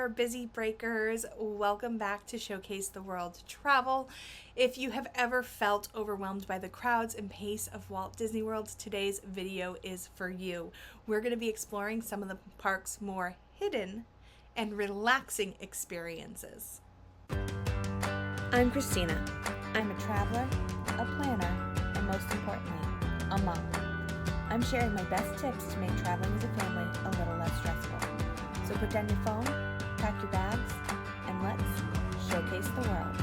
there, busy breakers. Welcome back to Showcase the World Travel. If you have ever felt overwhelmed by the crowds and pace of Walt Disney World, today's video is for you. We're going to be exploring some of the park's more hidden and relaxing experiences. I'm Christina. I'm a traveler, a planner, and most importantly, a mom. I'm sharing my best tips to make traveling as a family a little less stressful. So put down your phone, pack your bags, and let's showcase the world.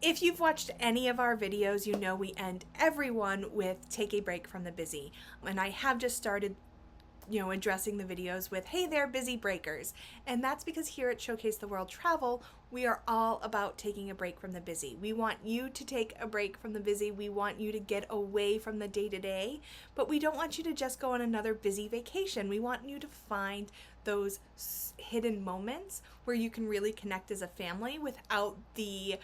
If you've watched any of our videos, you know we end everyone with take a break from the busy. And I have just started addressing the videos with, hey there, busy breakers. And that's because here at Showcase the World Travel, we are all about taking a break from the busy. We want you to take a break from the busy. We want you to get away from the day-to-day, but we don't want you to just go on another busy vacation. We want you to find those hidden moments where you can really connect as a family without the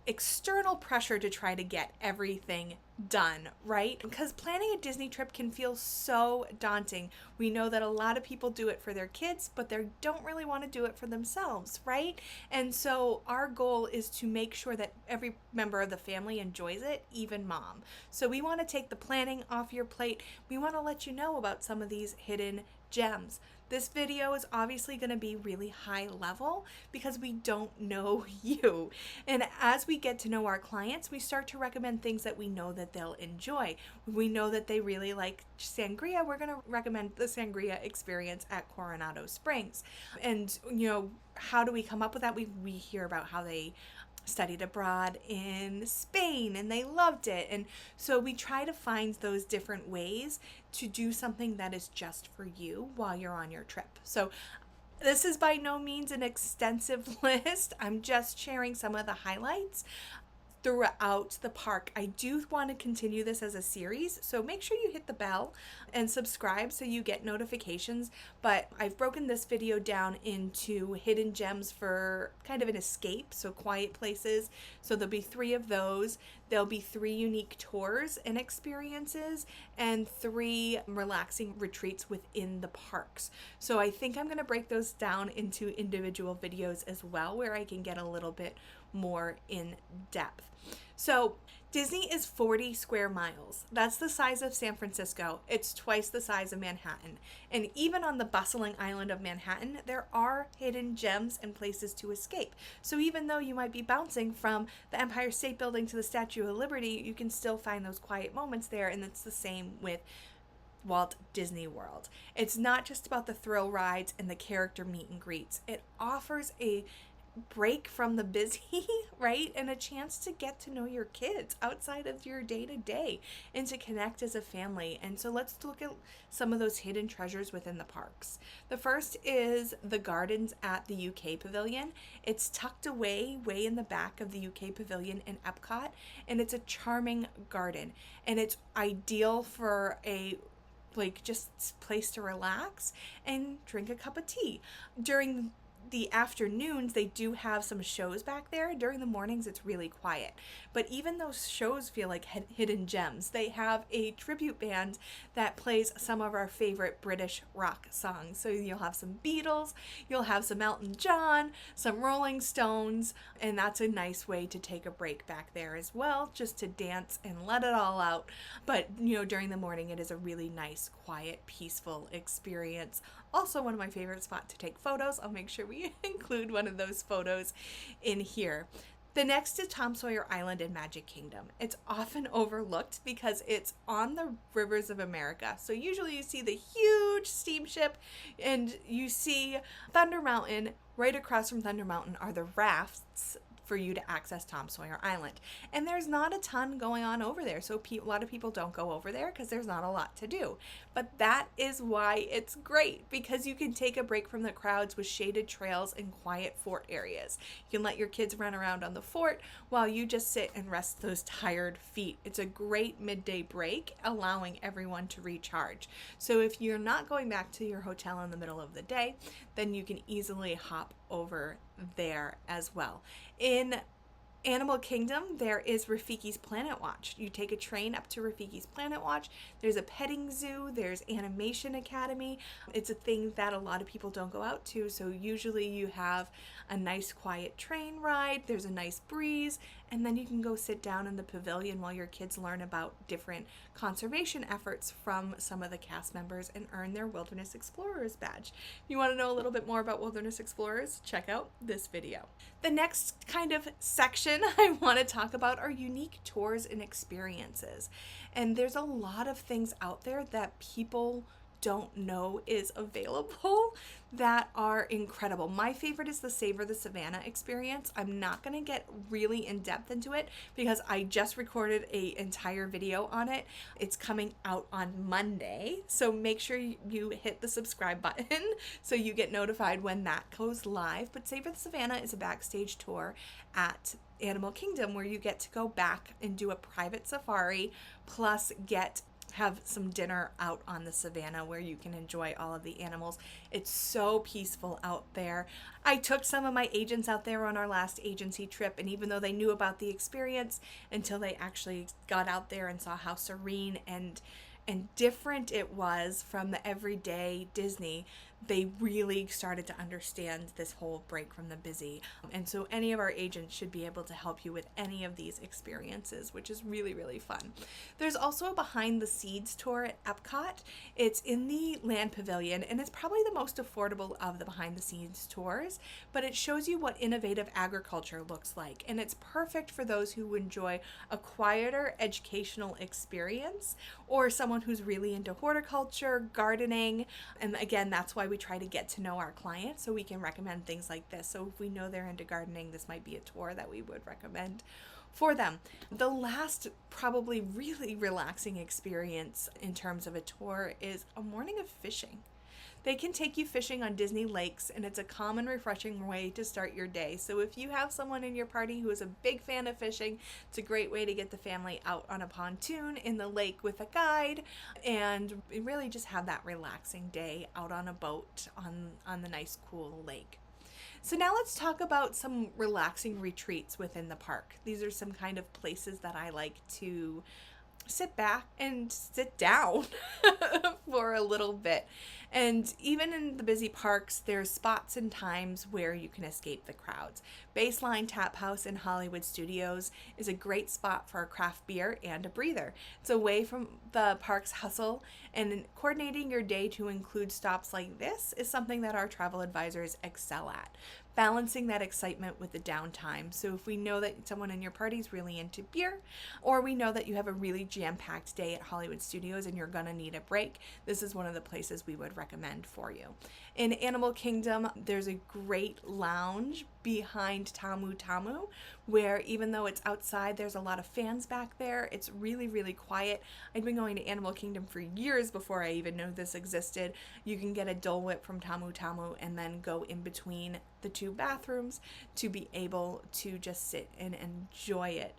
external pressure to try to get everything done, right? Because planning a Disney trip can feel so daunting. We know that a lot of people do it for their kids, but they don't really want to do it for themselves, right? And so our goal is to make sure that every member of the family enjoys it, even mom. So we want to take the planning off your plate. We want to let you know about some of these hidden gems. This video is obviously going to be really high level because we don't know you. And as we get to know our clients, we start to recommend things that we know that they'll enjoy. We know that they really like sangria. We're going to recommend the sangria experience at Coronado Springs. And, how do we come up with that? We hear about how they studied abroad in Spain and they loved it. And so we try to find those different ways to do something that is just for you while you're on your trip. So this is by no means an extensive list. I'm just sharing some of the highlights throughout the park. I do want to continue this as a series, so make sure you hit the bell and subscribe so you get notifications. But I've broken this video down into hidden gems for kind of an escape, so quiet places. So there'll be 3 of those. There'll be 3 unique tours and experiences and 3 relaxing retreats within the parks. So I think I'm going to break those down into individual videos as well, where I can get a little bit more in depth. So Disney is 40 square miles. That's the size of San Francisco. It's twice the size of Manhattan. And even on the bustling island of Manhattan, there are hidden gems and places to escape. So even though you might be bouncing from the Empire State Building to the Statue of Liberty, you can still find those quiet moments there. And it's the same with Walt Disney World. It's not just about the thrill rides and the character meet and greets. It offers a break from the busy, right? And a chance to get to know your kids outside of your day-to-day and to connect as a family. And so let's look at some of those hidden treasures within the parks. The first is the gardens at the UK Pavilion. It's tucked away way in the back of the UK Pavilion in Epcot, and it's a charming garden, and it's ideal for a just place to relax and drink a cup of tea. During the afternoons, they do have some shows back there. During the mornings, it's really quiet. But even those shows feel like hidden gems. They have a tribute band that plays some of our favorite British rock songs. So you'll have some Beatles, you'll have some Elton John, some Rolling Stones, and that's a nice way to take a break back there as well, just to dance and let it all out. But, during the morning, it is a really nice, quiet, peaceful experience. Also, one of my favorite spots to take photos. I'll make sure we include one of those photos in here. The next is Tom Sawyer Island in Magic Kingdom. It's often overlooked because it's on the rivers of America. So usually you see the huge steamship and you see Thunder Mountain. Right across from Thunder Mountain are the rafts for you to access Tom Sawyer Island. And there's not a ton going on over there, so a lot of people don't go over there because there's not a lot to do. But that is why it's great, because you can take a break from the crowds with shaded trails and quiet fort areas. You can let your kids run around on the fort while you just sit and rest those tired feet. It's a great midday break, allowing everyone to recharge. So if you're not going back to your hotel in the middle of the day, then you can easily hop over there as well. In Animal Kingdom, there is Rafiki's Planet Watch. You take a train up to Rafiki's Planet Watch. There's a petting zoo. There's Animation Academy. It's a thing that a lot of people don't go out to. So usually you have a nice quiet train ride. There's a nice breeze. And then you can go sit down in the pavilion while your kids learn about different conservation efforts from some of the cast members and earn their Wilderness Explorers badge. If you want to know a little bit more about Wilderness Explorers, check out this video. The next kind of section I want to talk about are unique tours and experiences. And there's a lot of things out there that people don't know is available that are incredible. My favorite is the Savor the Savannah experience. I'm not going to get really in depth into it because I just recorded an entire video on it. It's coming out on Monday, so make sure you hit the subscribe button so you get notified when that goes live. But Savor the Savannah is a backstage tour at Animal Kingdom where you get to go back and do a private safari plus have some dinner out on the savannah where you can enjoy all of the animals. It's so peaceful out there. I took some of my agents out there on our last agency trip, and even though they knew about the experience, until they actually got out there and saw how serene and different it was from the everyday Disney, they really started to understand this whole break from the busy. And so any of our agents should be able to help you with any of these experiences, which is really, really fun. There's also a behind the scenes tour at Epcot. It's in the Land Pavilion, and it's probably the most affordable of the behind the scenes tours, but it shows you what innovative agriculture looks like. And it's perfect for those who enjoy a quieter educational experience or someone who's really into horticulture, gardening. And again, that's why we try to get to know our clients so we can recommend things like this. So if we know they're into gardening, this might be a tour that we would recommend for them. The last probably really relaxing experience in terms of a tour is a morning of fishing. They can take you fishing on Disney lakes, and it's a calm and refreshing way to start your day. So if you have someone in your party who is a big fan of fishing, it's a great way to get the family out on a pontoon in the lake with a guide and really just have that relaxing day out on a boat on the nice cool lake. So now let's talk about some relaxing retreats within the park. These are some kind of places that I like to sit back and sit down for a little bit. And even in the busy parks, there's spots and times where you can escape the crowds. Baseline Tap House in Hollywood Studios is a great spot for a craft beer and a breather. It's away from the park's hustle, and coordinating your day to include stops like this is something that our travel advisors excel at. Balancing that excitement with the downtime. So if we know that someone in your party is really into beer, or we know that you have a really jam-packed day at Hollywood Studios and you're gonna need a break, this is one of the places we would recommend for you. In Animal Kingdom, there's a great lounge behind Tamu Tamu, where even though it's outside, there's a lot of fans back there. It's really, really quiet. I've been going to Animal Kingdom for years before I even knew this existed. You can get a Dole Whip from Tamu Tamu and then go in between the two bathrooms to be able to just sit and enjoy it.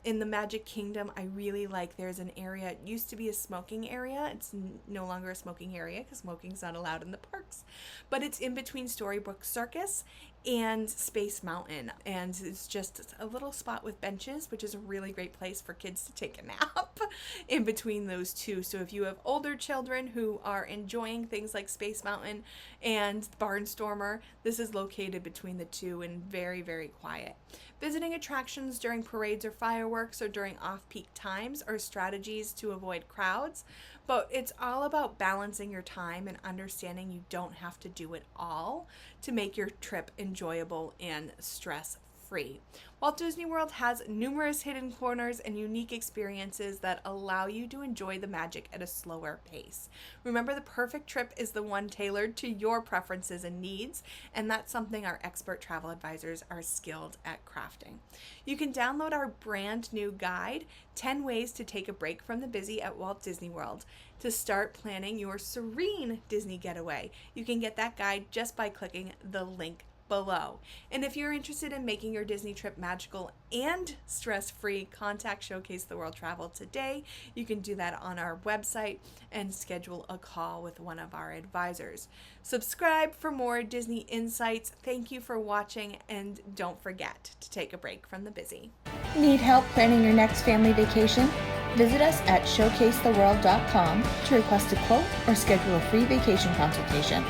In the Magic Kingdom, I really like, there's an area, it used to be a smoking area. It's no longer a smoking area because smoking's not allowed in the parks, but it's in between Storybook Circus and Space Mountain, and it's just a little spot with benches, which is a really great place for kids to take a nap in between those two. So if you have older children who are enjoying things like Space Mountain and Barnstormer, this is located between the two and very, very quiet. Visiting attractions during parades or fireworks or during off-peak times are strategies to avoid crowds, but it's all about balancing your time and understanding you don't have to do it all to make your trip enjoyable and stress-free. Walt Disney World has numerous hidden corners and unique experiences that allow you to enjoy the magic at a slower pace. Remember, the perfect trip is the one tailored to your preferences and needs, and that's something our expert travel advisors are skilled at crafting. You can download our brand new guide, 10 Ways to Take a Break from the Busy at Walt Disney World, to start planning your serene Disney getaway. You can get that guide just by clicking the link below. And if you're interested in making your Disney trip magical and stress-free, contact Showcase the World Travel today. You can do that on our website and schedule a call with one of our advisors. Subscribe for more Disney insights. Thank you for watching, and don't forget to take a break from the busy. Need help planning your next family vacation? Visit us at showcasetheworld.com to request a quote or schedule a free vacation consultation.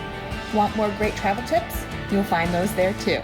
Want more great travel tips? You'll find those there too.